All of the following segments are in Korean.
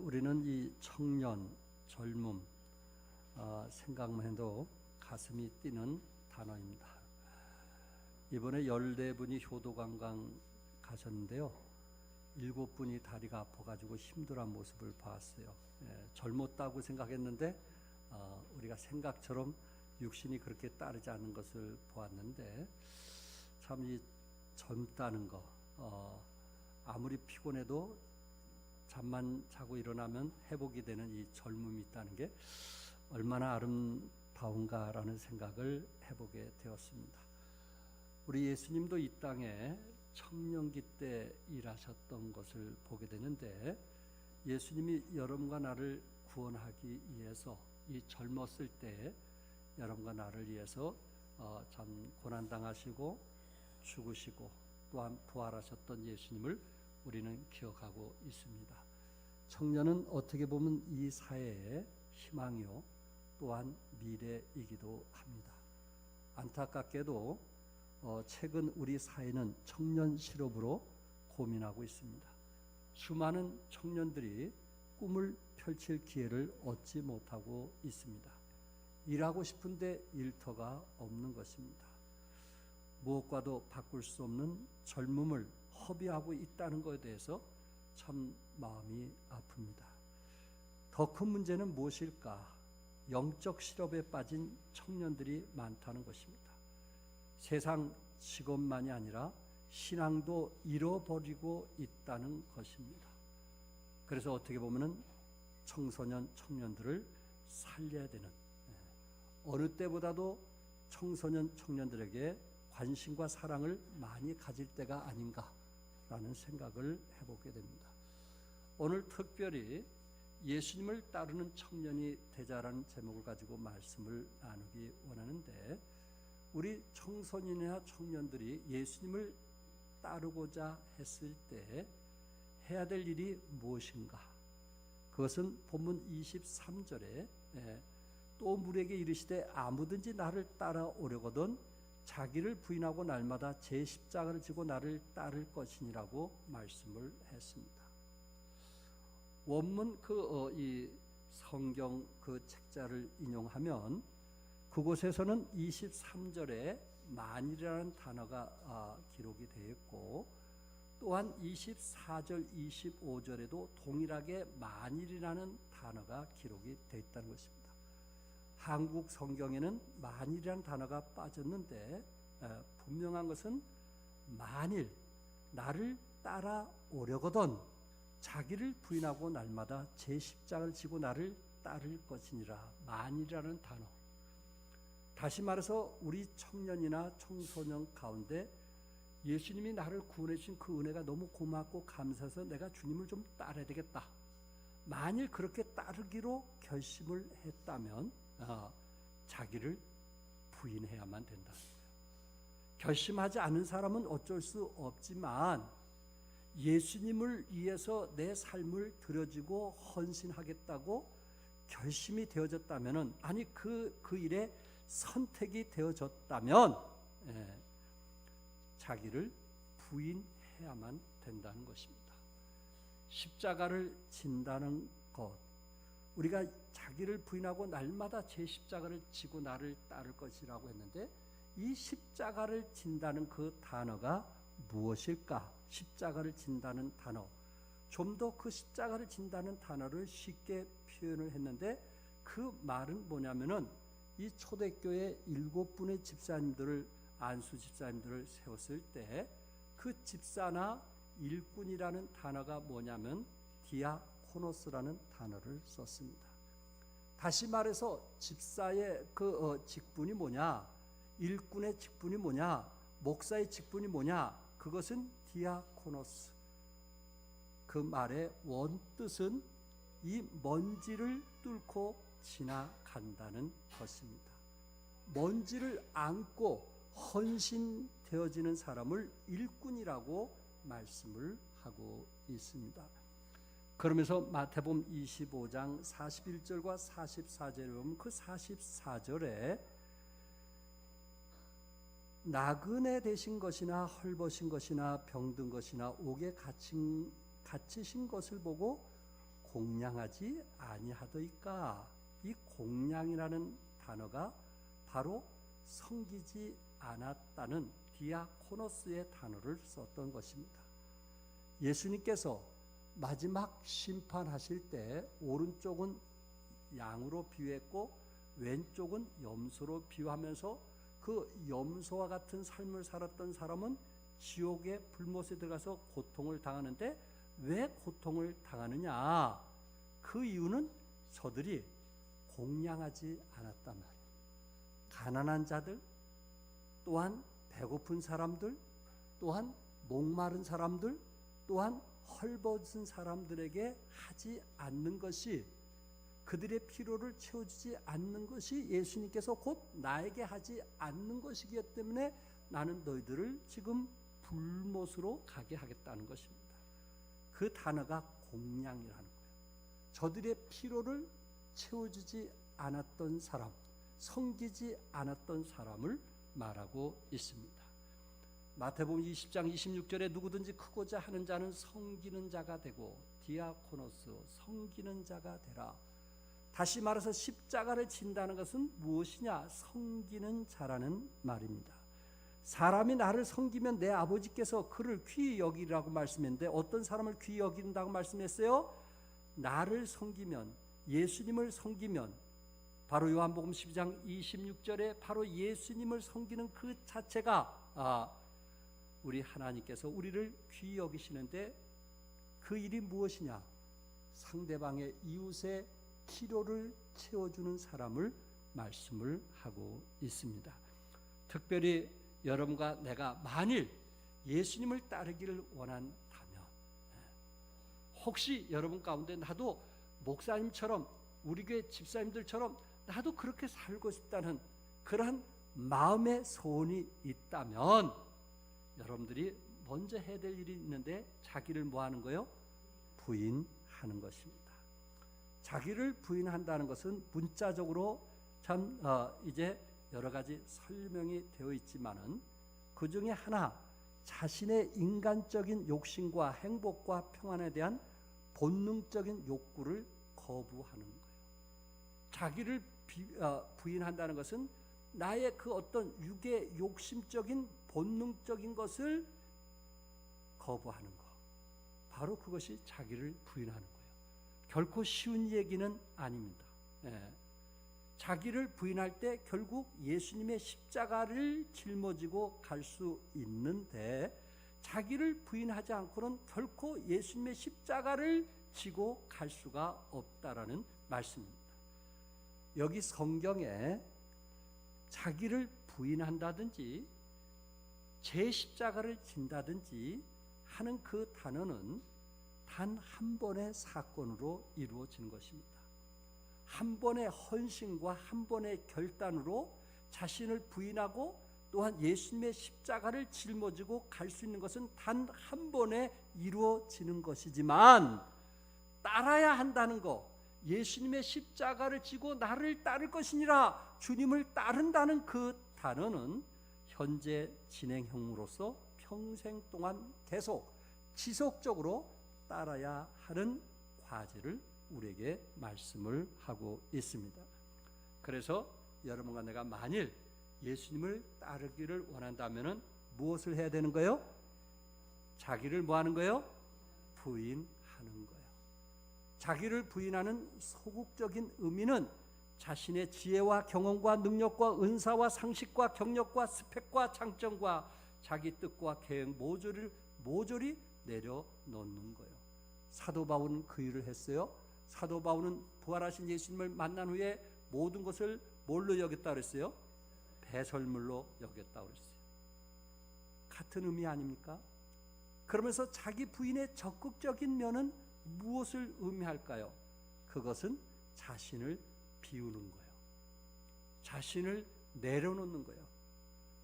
우리는 이 청년, 젊음 생각만 해도 가슴이 뛰는 단어입니다. 이번에 14분이 효도관광 가셨는데요. 7분이 다리가 아파가지고 힘들어한 모습을 봤어요. 젊었다고 생각했는데 우리가 생각처럼 육신이 그렇게 따르지 않는 것을 보았는데, 참 이 젊다는 거, 아무리 피곤해도 잠만 자고 일어나면 회복이 되는 이 젊음이 있다는 게 얼마나 아름다운가라는 생각을 해보게 되었습니다. 우리 예수님도 이 땅에 청년기 때 일하셨던 것을 보게 되는데, 예수님이 여러분과 나를 구원하기 위해서 이 젊었을 때 여러분과 나를 위해서 참 고난당하시고 죽으시고 또한 부활하셨던 예수님을 우리는 기억하고 있습니다. 청년은 어떻게 보면 이 사회의 희망이요 또한 미래이기도 합니다. 안타깝게도 최근 우리 사회는 청년 실업으로 고민하고 있습니다. 수많은 청년들이 꿈을 펼칠 기회를 얻지 못하고 있습니다. 일하고 싶은데 일터가 없는 것입니다. 무엇과도 바꿀 수 없는 젊음을 허비하고 있다는 것에 대해서 참 마음이 아픕니다. 더 큰 문제는 무엇일까? 영적 실업에 빠진 청년들이 많다는 것입니다. 세상 직업만이 아니라 신앙도 잃어버리고 있다는 것입니다. 그래서 어떻게 보면은 청소년, 청년들을 살려야 되는, 어느 때보다도 청소년, 청년들에게 관심과 사랑을 많이 가질 때가 아닌가라는 생각을 해보게 됩니다. 오늘 특별히 예수님을 따르는 청년이 되자라는 제목을 가지고 말씀을 나누기 원하는데, 우리 청소년이나 청년들이 예수님을 따르고자 했을 때 해야 될 일이 무엇인가? 그것은 본문 23절에 또 물에게 이르시되 아무든지 나를 따라오려거든 자기를 부인하고 날마다 제 십자가를 지고 나를 따를 것이니라고 말씀을 했습니다. 원문 이 성경 그 책자를 인용하면 그곳에서는 23절에 만일이라는 단어가 기록이 되어 있고, 또한 24절, 25절에도 동일하게 만일이라는 단어가 기록이 되어 있다는 것입니다. 한국 성경에는 만일이라는 단어가 빠졌는데, 분명한 것은 만일 나를 따라오려거든 자기를 부인하고 날마다 제 십자가를 지고 나를 따를 것이니라. 만일이라는 단어. 다시 말해서 우리 청년이나 청소년 가운데 예수님이 나를 구원해 주신 그 은혜가 너무 고맙고 감사해서 내가 주님을 좀 따라야 되겠다. 만일 그렇게 따르기로 결심을 했다면 자기를 부인해야만 된다. 결심하지 않은 사람은 어쩔 수 없지만 예수님을 위해서 내 삶을 드려지고 헌신하겠다고 결심이 되어졌다면, 아니 그 일에 선택이 되어졌다면 자기를 부인해야만 된다는 것입니다. 십자가를 진다는 것, 우리가 자기를 부인하고 날마다 제 십자가를 지고 나를 따를 것이라고 했는데, 이 십자가를 진다는 그 단어가 무엇일까? 십자가를 진다는 단어, 좀 더 그 십자가를 진다는 단어를 쉽게 표현을 했는데, 그 말은 뭐냐면은 이 초대교회 7분의 집사님들을, 안수 집사님들을 세웠을 때 그 집사나 일꾼이라는 단어가 뭐냐면 디아코노스라는 단어를 썼습니다. 다시 말해서 집사의 그 직분이 뭐냐, 일꾼의 직분이 뭐냐, 목사의 직분이 뭐냐, 그것은 디아코노스. 그 말의 원뜻은 이 먼지를 뚫고 지나간다는 것입니다. 먼지를 안고 헌신되어지는 사람을 일꾼이라고 말씀을 하고 있습니다. 그러면서 마태복음 25장 41절과 44절에 보면 그 44절에 나그네 되신 것이나 헐벗은 것이나 병든 것이나 옥에 갇히신 것을 보고 공량하지 아니하더이까. 이 공량이라는 단어가 바로 섬기지 않았다는 디아코노스의 단어를 썼던 것입니다. 예수님께서 마지막 심판하실 때 오른쪽은 양으로 비유했고 왼쪽은 염소로 비유하면서 그 염소와 같은 삶을 살았던 사람은 지옥의 불못에 들어가서 고통을 당하는데 왜 고통을 당하느냐? 그 이유는 저들이 공량하지 않았단 말이에요. 가난한 자들, 또한 배고픈 사람들, 또한 목마른 사람들, 또한 헐벗은 사람들에게 하지 않는 것이, 그들의 필요를 채워주지 않는 것이 예수님께서 곧 나에게 하지 않는 것이기 때문에 나는 너희들을 지금 불못으로 가게 하겠다는 것입니다. 그 단어가 공량이라는 거예요. 저들의 필요를 채워주지 않았던 사람, 섬기지 않았던 사람을 말하고 있습니다. 마태복음 20장 26절에 누구든지 크고자 하는 자는 섬기는 자가 되고, 디아코노스, 섬기는 자가 되라. 다시 말해서 십자가를 진다는 것은 무엇이냐? 섬기는 자라는 말입니다. 사람이 나를 섬기면 내 아버지께서 그를 귀히 여기라고 말씀했는데 어떤 사람을 귀히 여긴다고 말씀했어요? 나를 섬기면, 예수님을 섬기면, 바로 요한복음 12장 26절에 바로 예수님을 섬기는 그 자체가 우리 하나님께서 우리를 귀히 여기시는데, 그 일이 무엇이냐? 상대방의 이웃의 필요를 채워주는 사람을 말씀을 하고 있습니다. 특별히 여러분과 내가 만일 예수님을 따르기를 원한다면, 혹시 여러분 가운데 나도 목사님처럼, 우리 교회 집사님들처럼 나도 그렇게 살고 싶다는 그러한 마음의 소원이 있다면, 여러분들이 먼저 해야 될 일이 있는데, 자기를 뭐 하는 거예요? 부인하는 것입니다. 자기를 부인한다는 것은 문자적으로 참 이제 여러 가지 설명이 되어 있지만은 그 중에 하나, 자신의 인간적인 욕심과 행복과 평안에 대한 본능적인 욕구를 거부하는 거예요. 자기를 부인한다는 것은 나의 그 어떤 육의 욕심적인 본능적인 것을 거부하는 것, 바로 그것이 자기를 부인하는 거예요. 결코 쉬운 얘기는 아닙니다. 자기를 부인할 때 결국 예수님의 십자가를 짊어지고 갈 수 있는데, 자기를 부인하지 않고는 결코 예수님의 십자가를 지고 갈 수가 없다라는 말씀입니다. 여기 성경에 자기를 부인한다든지 제 십자가를 진다든지 하는 그 단어는 단 한 번의 사건으로 이루어지는 것입니다. 한 번의 헌신과 한 번의 결단으로 자신을 부인하고 또한 예수님의 십자가를 짊어지고 갈 수 있는 것은 단 한 번에 이루어지는 것이지만, 따라야 한다는 것, 예수님의 십자가를 지고 나를 따를 것이니라, 주님을 따른다는 그 단어는 현재 진행형으로서 평생 동안 계속 지속적으로 따라야 하는 과제를 우리에게 말씀을 하고 있습니다. 그래서 여러분과 내가 만일 예수님을 따르기를 원한다면 무엇을 해야 되는 거예요? 자기를 뭐 하는 거예요? 부인하는 거예요. 자기를 부인하는 소극적인 의미는 자신의 지혜와 경험과 능력과 은사와 상식과 경력과 스펙과 장점과 자기 뜻과 계획 모조리 내려놓는 거예요. 사도 바울은 그 일을 했어요. 사도 바울은 부활하신 예수님을 만난 후에 모든 것을 뭘로 여겼다 그랬어요? 배설물로 여겼다 그랬어요. 같은 의미 아닙니까? 그러면서 자기 부인의 적극적인 면은 무엇을 의미할까요? 그것은 자신을 비우는 거예요. 자신을 내려놓는 거예요.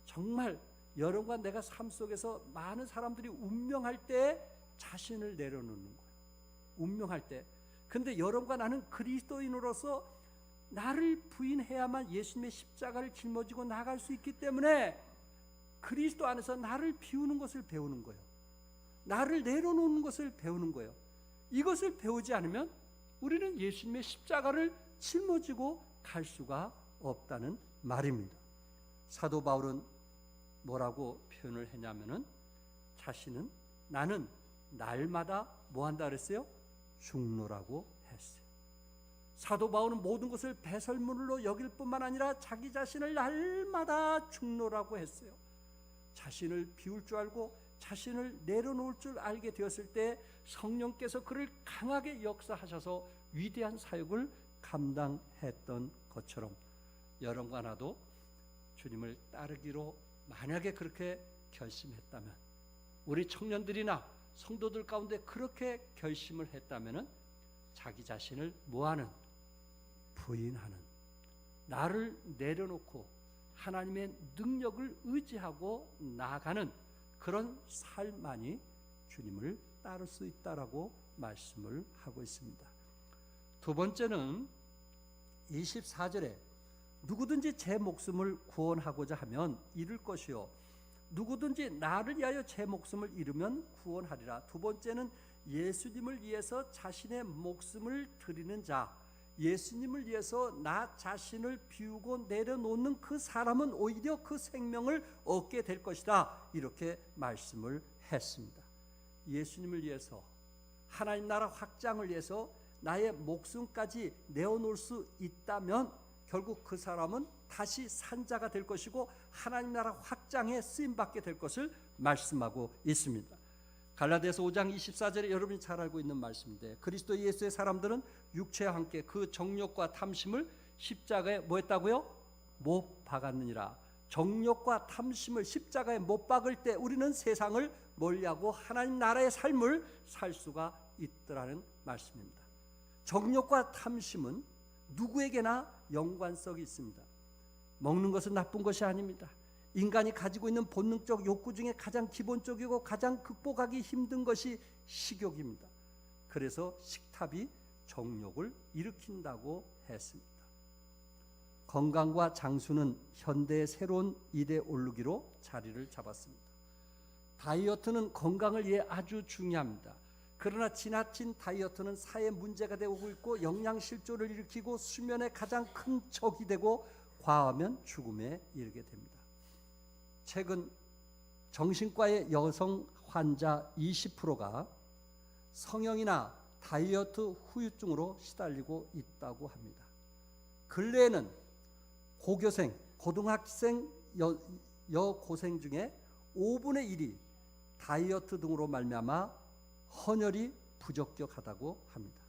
정말 여러분과 내가 삶 속에서 많은 사람들이 운명할 때 자신을 내려놓는 거예요. 운명할 때. 근데 여러분과 나는 그리스도인으로서 나를 부인해야만 예수님의 십자가를 짊어지고 나갈 수 있기 때문에 그리스도 안에서 나를 비우는 것을 배우는 거예요. 나를 내려놓는 것을 배우는 거예요. 이것을 배우지 않으면 우리는 예수님의 십자가를 짊어지고 갈 수가 없다는 말입니다. 사도 바울은 뭐라고 표현을 했냐면은 자신은 나는 날마다 뭐 한다 그랬어요? 죽노라고 했어요. 사도 바울은 모든 것을 배설물로 여길 뿐만 아니라 자기 자신을 날마다 죽노라고 했어요. 자신을 비울 줄 알고 자신을 내려놓을 줄 알게 되었을 때 성령께서 그를 강하게 역사하셔서 위대한 사역을 감당했던 것처럼 여러분과 나도 주님을 따르기로 만약에 그렇게 결심했다면, 우리 청년들이나 성도들 가운데 그렇게 결심을 했다면 자기 자신을 뭐하는? 부인하는, 나를 내려놓고 하나님의 능력을 의지하고 나아가는 그런 삶만이 주님을 따를 수 있다라고 말씀을 하고 있습니다. 두 번째는 24절에 누구든지 제 목숨을 구원하고자 하면 잃을 것이요 누구든지 나를 위하여 제 목숨을 잃으면 구원하리라. 두 번째는 예수님을 위해서 자신의 목숨을 드리는 자, 예수님을 위해서 나 자신을 비우고 내려놓는 그 사람은 오히려 그 생명을 얻게 될 것이다, 이렇게 말씀을 했습니다. 예수님을 위해서, 하나님 나라 확장을 위해서 나의 목숨까지 내어놓을 수 있다면 결국 그 사람은 다시 산자가 될 것이고 하나님 나라 확장에 쓰임받게 될 것을 말씀하고 있습니다. 갈라디아서 5장 24절에 여러분이 잘 알고 있는 말씀인데, 그리스도 예수의 사람들은 육체와 함께 그 정욕과 탐심을 십자가에 뭐 했다고요? 못 박았느니라. 정욕과 탐심을 십자가에 못 박을 때 우리는 세상을 멀리하고 하나님 나라의 삶을 살 수가 있더라는 말씀입니다. 정욕과 탐심은 누구에게나 연관성이 있습니다. 먹는 것은 나쁜 것이 아닙니다. 인간이 가지고 있는 본능적 욕구 중에 가장 기본적이고 가장 극복하기 힘든 것이 식욕입니다. 그래서 식탐이 정욕을 일으킨다고 했습니다. 건강과 장수는 현대의 새로운 이데올로기로 자리를 잡았습니다. 다이어트는 건강을 위해 아주 중요합니다. 그러나 지나친 다이어트는 사회 문제가 되고 있고 영양실조를 일으키고 수면의 가장 큰 적이 되고 과하면 죽음에 이르게 됩니다. 최근 정신과의 여성 환자 20%가 성형이나 다이어트 후유증으로 시달리고 있다고 합니다. 근래에는 고교생, 고등학생, 여고생 중에 5분의 1이 다이어트 등으로 말미암아 헌혈이 부적격하다고 합니다.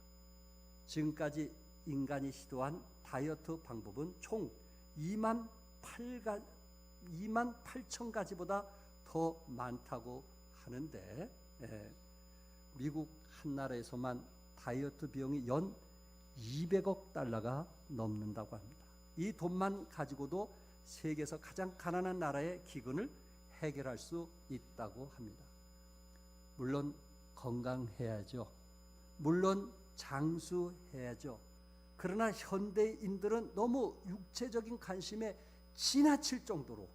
지금까지 인간이 시도한 다이어트 방법은 총 2만 8천 가지보다 더 많다고 하는데, 미국 한 나라에서만 다이어트 비용이 연 200억 달러가 넘는다고 합니다. 이 돈만 가지고도 세계에서 가장 가난한 나라의 기근을 해결할 수 있다고 합니다. 물론 건강해야죠. 물론 장수해야죠. 그러나 현대인들은 너무 육체적인 관심에 지나칠 정도로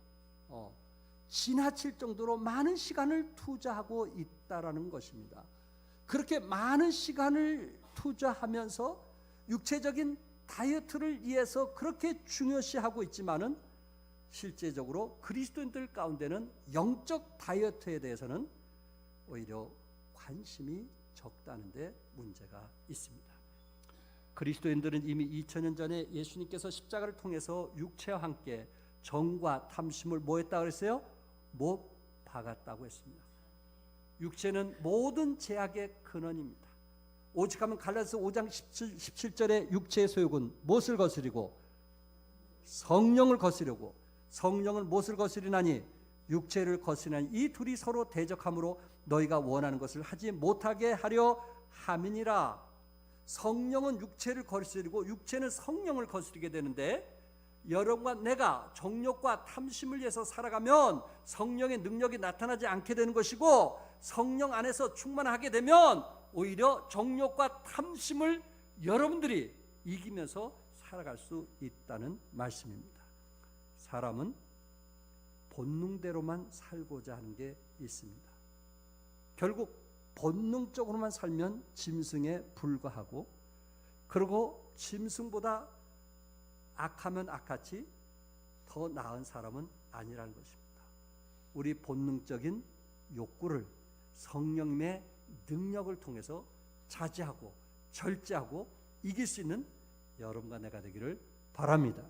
많은 시간을 투자하고 있다라는 것입니다. 그렇게 많은 시간을 투자하면서 육체적인 다이어트를 위해서 그렇게 중요시하고 있지만은 실제적으로 그리스도인들 가운데는 영적 다이어트에 대해서는 오히려 관심이 적다는 데 문제가 있습니다. 그리스도인들은 이미 2000년 전에 예수님께서 십자가를 통해서 육체와 함께 정과 탐심을 뭐 했다고 그랬어요? 못 박았다고 했습니다. 육체는 모든 죄악의 근원입니다. 오직하면 갈라디아서 5장 17절에 육체의 소욕은 무엇을 거스리고 성령을 거스르고 성령은 무엇을 거스리나니 육체를 거스리나니 이 둘이 서로 대적함으로 너희가 원하는 것을 하지 못하게 하려 함이니라. 성령은 육체를 거스리고 육체는 성령을 거스리게 되는데, 여러분과 내가 정욕과 탐심을 위해서 살아가면 성령의 능력이 나타나지 않게 되는 것이고, 성령 안에서 충만하게 되면 오히려 정욕과 탐심을 여러분들이 이기면서 살아갈 수 있다는 말씀입니다. 사람은 본능대로만 살고자 하는 게 있습니다. 결국 본능적으로만 살면 짐승에 불과하고 그리고 짐승보다 악하면 악하지 더 나은 사람은 아니라는 것입니다. 우리 본능적인 욕구를 성령님의 능력을 통해서 자제하고 절제하고 이길 수 있는 여러분과 내가 되기를 바랍니다.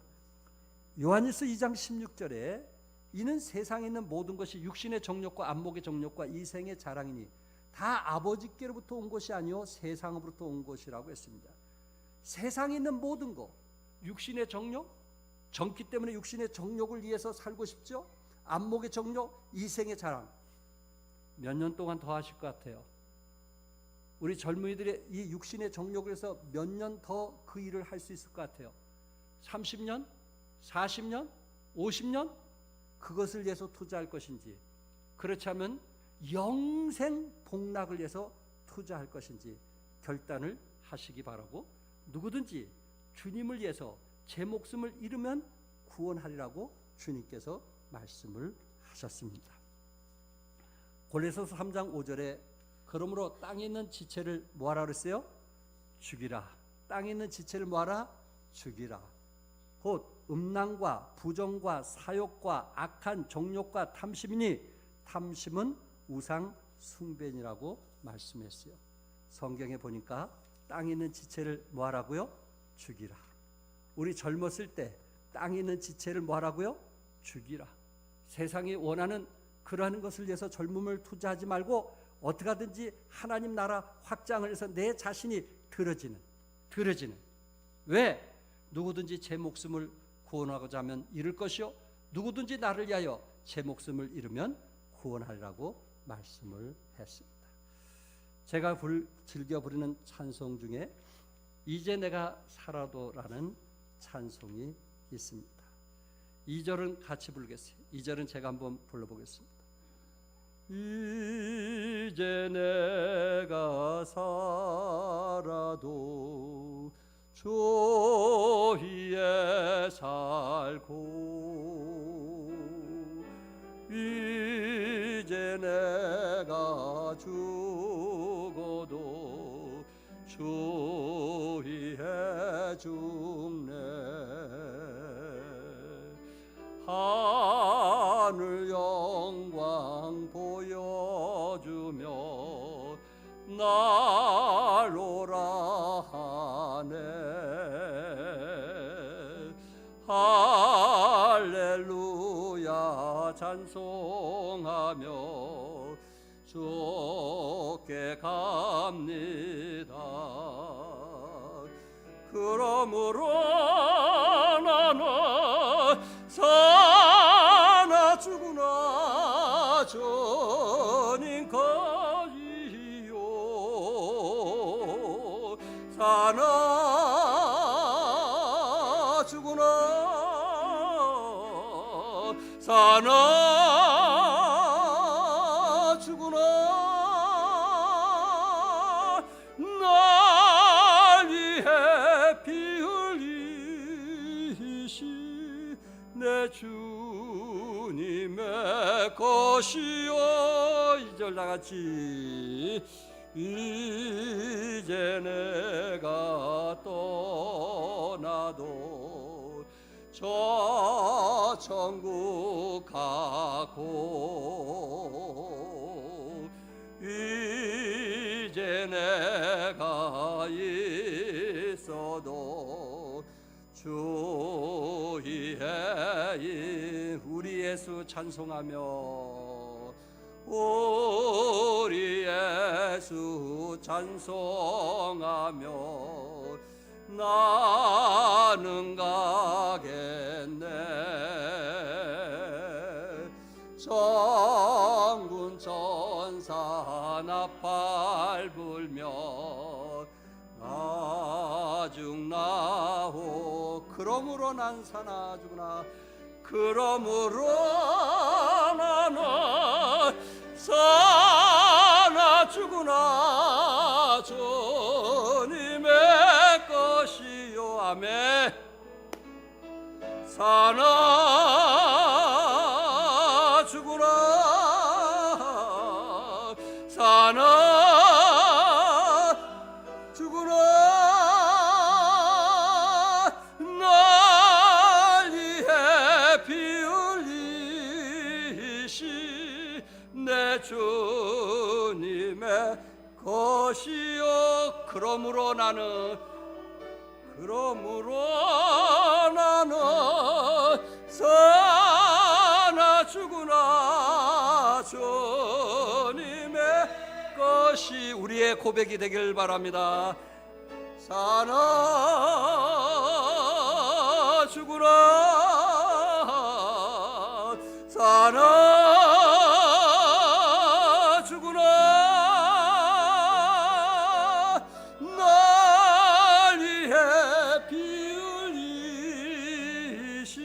요한일서 2장 16절에 이는 세상에 있는 모든 것이 육신의 정욕과 안목의 정욕과 이생의 자랑이니 다 아버지께로부터 온 것이 아니요 세상으로부터 온 것이라고 했습니다. 세상에 있는 모든 것, 육신의 정욕, 정기 때문에 육신의 정욕을 위해서 살고 싶죠? 안목의 정욕, 이생의 자랑. 몇 년 동안 더 하실 것 같아요? 우리 젊은이들의 이 육신의 정욕을 해서 몇 년 더 그 일을 할 수 있을 것 같아요? 30년? 40년? 50년? 그것을 위해서 투자할 것인지, 그렇지 않으면 영생 복락을 위해서 투자할 것인지 결단을 하시기 바라고, 누구든지 주님을 위해서 제 목숨을 잃으면 구원하리라고 주님께서 말씀을 하셨습니다. 골로새서 3장 5절에 그러므로 땅에 있는 지체를 뭐하라 그랬어요? 죽이라. 땅에 있는 지체를 뭐하라? 죽이라. 곧 음란과 부정과 사욕과 악한 정욕과 탐심이니 탐심은 우상 숭배니라고 말씀했어요. 성경에 보니까 땅에 있는 지체를 뭐하라고요? 죽이라. 우리 젊었을 때 땅에 있는 지체를 뭐하라고요? 죽이라. 세상이 원하는 그러한 것을 위해서 젊음을 투자하지 말고 어떻게 하든지 하나님 나라 확장을 해서 내 자신이 들어지는 왜? 누구든지 제 목숨을 구원하고자 하면 잃을 것이요 누구든지 나를 위하여 제 목숨을 잃으면 구원하리라고 말씀을 했습니다. 제가 즐겨 부르는 찬송 중에 이제 내가 살아도라는 찬송이 있습니다. 2절은 같이 부르겠어요. 2절은 제가 한번 불러보겠습니다. 이제 내가 살아도 조희에 살고 이제 내가 죽어도 조희에 죽네 하늘 영광 보여주며 날 오라 하네 할렐루야 찬송하며 주께 갑니다. 그러므로 나는 사나 죽으나 주님 거지요 사나 죽으나 사나 죽으나 날 위해 피 흘리시 내 주님의 것이요 2절 다같이 이제 내가 떠나도 저 천국 가고 이제 내가 있어도 주의 우리 예수 찬송하며 우리 예수 찬송하며 나는 가겠네 천군 천사 나팔 불며 나중나오 그러므로 난 사나 죽으나 그러므로 나는 사나 죽으나 주님의 것이요 아멘 사나 죽으나 사나 죽으나 그러므로 나는 사나 죽으나 주님의 것이 우리의 고백이 되길 바랍니다. 사나 죽으나 날 위해 피 흘리시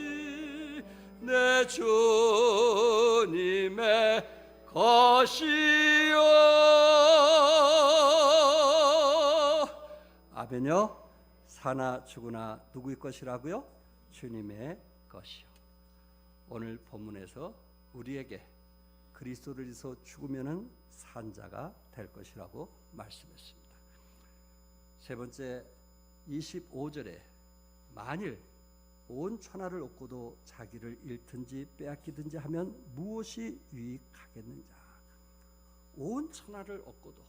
내 주님의 것이요. 아멘요. 사나 죽으나 누구의 것이라고요? 주님의 것이요. 오늘 본문에서 우리에게 그리스도를 위해서 죽으면은 산 자가 될 것이라고 말씀했습니다. 세 번째 25절에 만일 온 천하를 얻고도 자기를 잃든지 빼앗기든지 하면 무엇이 유익하겠느냐. 온 천하를 얻고도,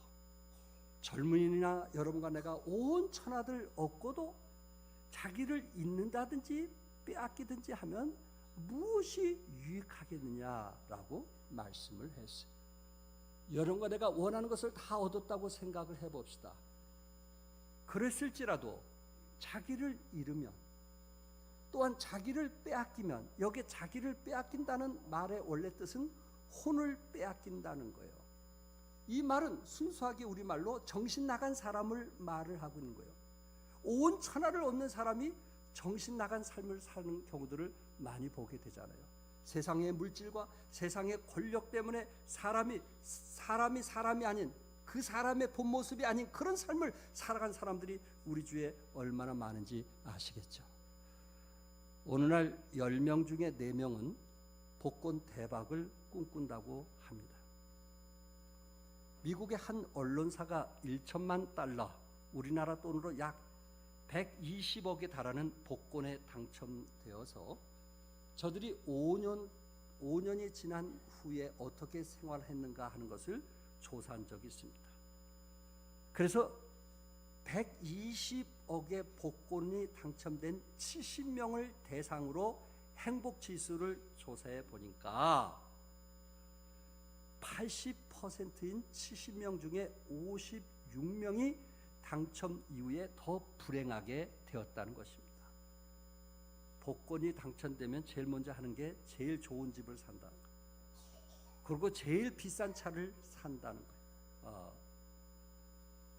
젊은이나 여러분과 내가 온 천하를 얻고도 자기를 잃는다든지 빼앗기든지 하면 무엇이 유익하겠느냐라고 말씀을 했어요. 여러분과 내가 원하는 것을 다 얻었다고 생각을 해봅시다. 그랬을지라도 자기를 잃으면, 또한 자기를 빼앗기면, 여기에 자기를 빼앗긴다는 말의 원래 뜻은 혼을 빼앗긴다는 거예요. 이 말은 순수하게 우리말로 정신 나간 사람을 말을 하고 있는 거예요. 온 천하를 얻는 사람이 정신 나간 삶을 사는 경우들을 많이 보게 되잖아요. 세상의 물질과 세상의 권력 때문에 사람이 아닌, 그 사람의 본 모습이 아닌 그런 삶을 살아간 사람들이 우리 주위에 얼마나 많은지 아시겠죠. 오늘날 10명 중에 4명은 복권 대박을 꿈꾼다고 합니다. 미국의 한 언론사가 1천만 달러, 우리나라 돈으로 약 120억에 달하는 복권에 당첨되어서 저들이 5년이 지난 후에 어떻게 생활했는가 하는 것을 조사한 적이 있습니다. 그래서 120억의 복권이 당첨된 70명을 대상으로 행복지수를 조사해 보니까 80%인 70명 중에 56명이 당첨 이후에 더 불행하게 되었다는 것입니다. 복권이 당첨되면 제일 먼저 하는 게 제일 좋은 집을 산다는 거예요. 그리고 제일 비싼 차를 산다는 거예요.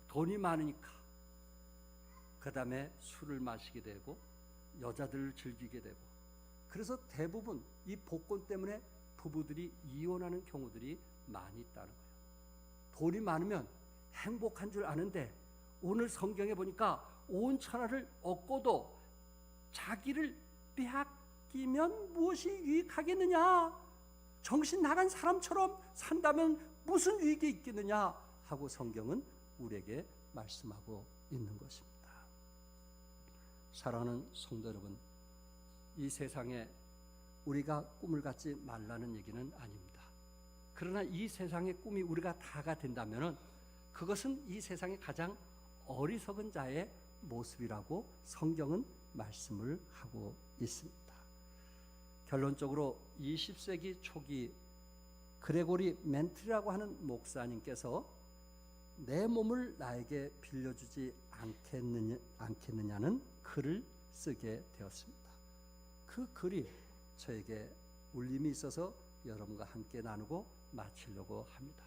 돈이 많으니까. 그 다음에 술을 마시게 되고 여자들을 즐기게 되고, 그래서 대부분 이 복권 때문에 부부들이 이혼하는 경우들이 많이 있다는 거예요. 돈이 많으면 행복한 줄 아는데 오늘 성경에 보니까 온 천하를 얻고도 자기를 빼앗기면 무엇이 유익하겠느냐, 정신 나간 사람처럼 산다면 무슨 유익이 있겠느냐 하고 성경은 우리에게 말씀하고 있는 것입니다. 사랑하는 성도 여러분, 이 세상에 우리가 꿈을 갖지 말라는 얘기는 아닙니다. 그러나 이 세상의 꿈이 우리가 다가 된다면 그것은 이 세상의 가장 어리석은 자의 모습이라고 성경은 말씀을 하고 있습니다. 결론적으로 20세기 초기 그레고리 멘트라고 하는 목사님께서 내 몸을 나에게 빌려주지 않겠느냐는 글을 쓰게 되었습니다. 그 글이 저에게 울림이 있어서 여러분과 함께 나누고 마치려고 합니다.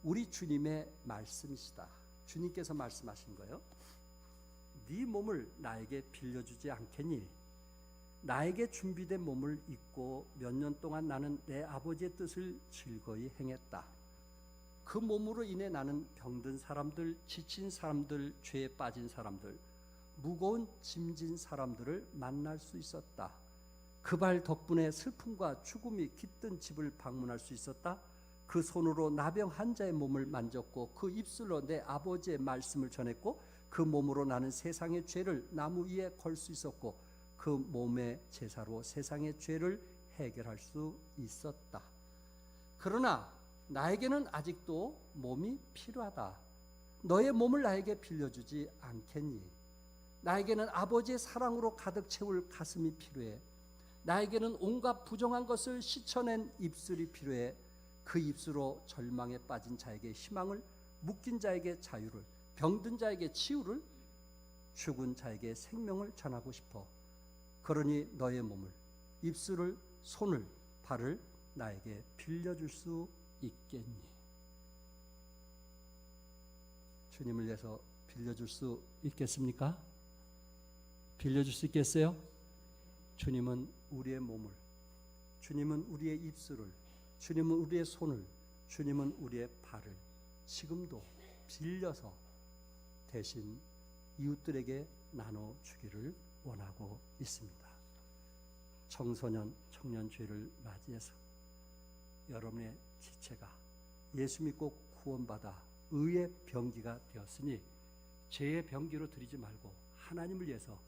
우리 주님의 말씀이시다. 주님께서 말씀하신 거예요. 네 몸을 나에게 빌려주지 않겠니? 나에게 준비된 몸을 입고 몇 년 동안 나는 내 아버지의 뜻을 즐거이 행했다. 그 몸으로 인해 나는 병든 사람들, 지친 사람들, 죄에 빠진 사람들, 무거운 짐진 사람들을 만날 수 있었다. 그 발 덕분에 슬픔과 죽음이 깃든 집을 방문할 수 있었다. 그 손으로 나병 환자의 몸을 만졌고 그 입술로 내 아버지의 말씀을 전했고 그 몸으로 나는 세상의 죄를 나무 위에 걸 수 있었고 그 몸의 제사로 세상의 죄를 해결할 수 있었다. 그러나 나에게는 아직도 몸이 필요하다. 너의 몸을 나에게 빌려주지 않겠니? 나에게는 아버지의 사랑으로 가득 채울 가슴이 필요해. 나에게는 온갖 부정한 것을 씻어낸 입술이 필요해. 그 입술로 절망에 빠진 자에게 희망을, 묶인 자에게 자유를, 병든 자에게 치유를, 죽은 자에게 생명을 전하고 싶어. 그러니 너의 몸을, 입술을, 손을, 발을 나에게 빌려줄 수 있겠니? 주님을 위해서 빌려줄 수 있겠습니까? 빌려줄 수 있겠어요? 주님은 우리의 몸을, 주님은 우리의 입술을, 주님은 우리의 손을, 주님은 우리의 발을 지금도 빌려서 대신 이웃들에게 나눠주기를 원하고 있습니다. 청소년, 청년주의를 맞이해서 여러분의 지체가 예수 믿고 구원받아 의의 병기가 되었으니 죄의 병기로 드리지 말고 하나님을 위해서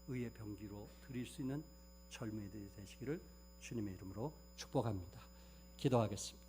의의 병기로 드릴 수 있는 젊은이들이 되시기를 주님의 이름으로 축복합니다. 기도하겠습니다.